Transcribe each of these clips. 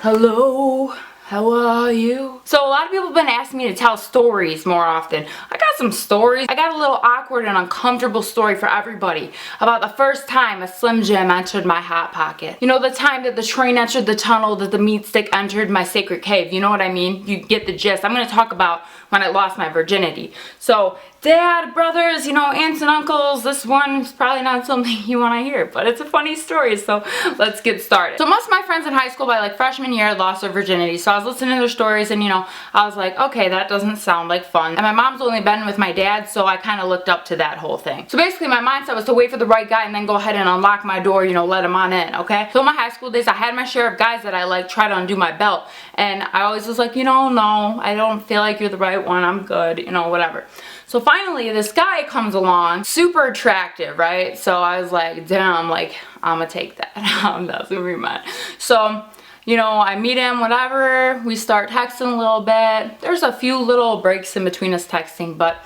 Hello, how are you? So a lot of people have been asking me to tell stories more often. I got some stories. I got a little awkward and uncomfortable story for everybody about the first time a Slim Jim entered my hot pocket. You know, the time that the train entered the tunnel, that the meat stick entered my sacred cave. You know what I mean? You get the gist. I'm going to talk about when I lost my virginity. So dad, brothers, you know, aunts and uncles, this one is probably not something you want to hear, but it's a funny story, so let's get started. So most of my friends in high school by like freshman year lost their virginity, so I was listening to their stories and, you know, I was like, okay, that doesn't sound like fun. And my mom's only been with my dad, so I kind of looked up to that whole thing. So basically my mindset was to wait for the right guy and then go ahead and unlock my door, you know, let him on in, okay? So in my high school days, I had my share of guys that I like try to undo my belt, and I always was like, you know, no, I don't feel like you're the right one, I'm good, you know, whatever. So finally this guy comes along, super attractive, right? So I was like, damn, like, I'm gonna take that. That's gonna be mine. So, you know, I meet him, whatever, we start texting a little bit. There's a few little breaks in between us texting, but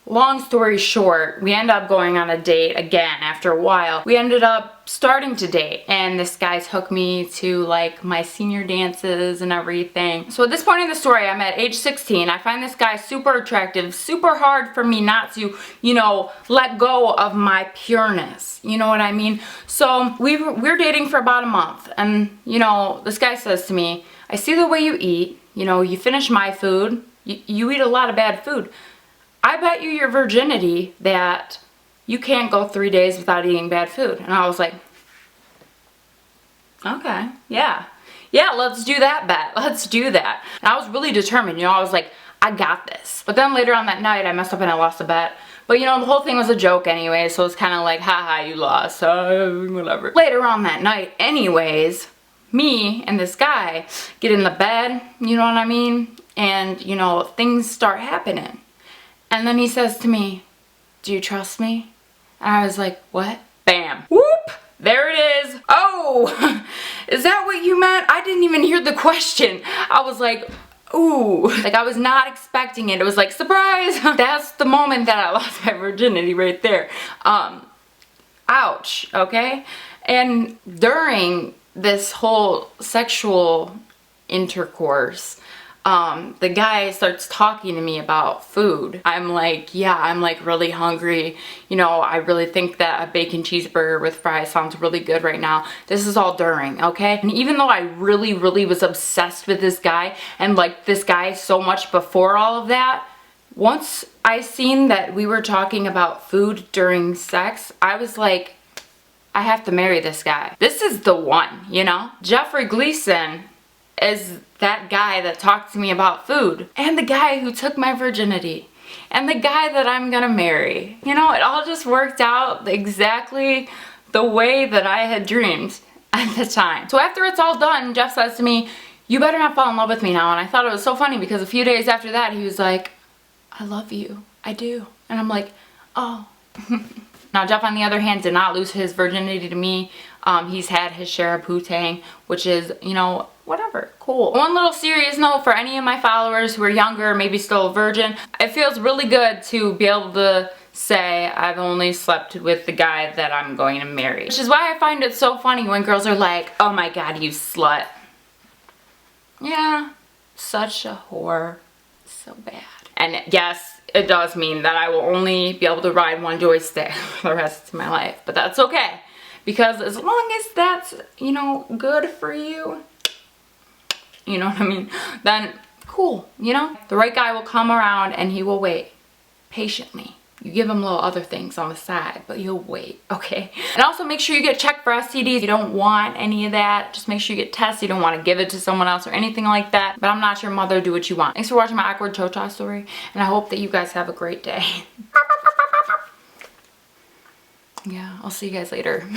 long story short, we end up going on a date again after a while. We ended up starting to date, and this guy's hooked me to like my senior dances and everything. So at this point in the story, I'm at age 16. I find this guy super attractive, super hard for me not to, you know, let go of my pureness. You know what I mean? So we're dating for about a month, and you know, this guy says to me, I see the way you eat, you know, you finish my food, you eat a lot of bad food. I bet you your virginity that you can't go 3 days without eating bad food. And I was like, okay, yeah, let's do that bet. Let's do that. And I was really determined, you know, I was like, I got this. But then later on that night, I messed up and I lost the bet. But you know, the whole thing was a joke anyway, so it's kind of like, haha, you lost, whatever. Later on that night, anyways, me and this guy get in the bed, you know what I mean? And, you know, things start happening. And then he says to me, do you trust me? And I was like, what? Bam. Whoop! There it is. Oh, is that what you meant? I didn't even hear the question. I was like, ooh. Like, I was not expecting it. It was like, surprise. That's the moment that I lost my virginity right there. Ouch, okay? And during this whole sexual intercourse, the guy starts talking to me about food. I'm like, yeah, I'm like really hungry. You know, I really think that a bacon cheeseburger with fries sounds really good right now. This is all during, okay? And even though I really was obsessed with this guy and like this guy so much before all of that, once I seen that we were talking about food during sex, I was like, I have to marry this guy. This is the one, you know? Jeffrey Gleason is that guy that talked to me about food, and the guy who took my virginity, and the guy that I'm gonna marry. You know, it all just worked out exactly the way that I had dreamed at the time. So after it's all done, Jeff says to me, you better not fall in love with me now. And I thought it was so funny because a few days after that, he was like, I love you, I do. And I'm like, oh. Now Jeff, on the other hand, did not lose his virginity to me. He's had his share of poo-tang, which is, you know, whatever, cool. One little serious note for any of my followers who are younger, maybe still a virgin, it feels really good to be able to say I've only slept with the guy that I'm going to marry. Which is why I find it so funny when girls are like, oh my god, you slut. Yeah, such a whore, so bad. And yes, it does mean that I will only be able to ride one joystick for the rest of my life, but that's okay. Because as long as that's, you know, good for you, you know what I mean, then cool, you know? The right guy will come around and he will wait patiently. You give him little other things on the side, but you'll wait, okay? And also make sure you get checked for STDs. You don't want any of that. Just make sure you get tested. You don't want to give it to someone else or anything like that. But I'm not your mother. Do what you want. Thanks for watching my awkward cho-cha story, and I hope that you guys have a great day. Yeah, I'll see you guys later.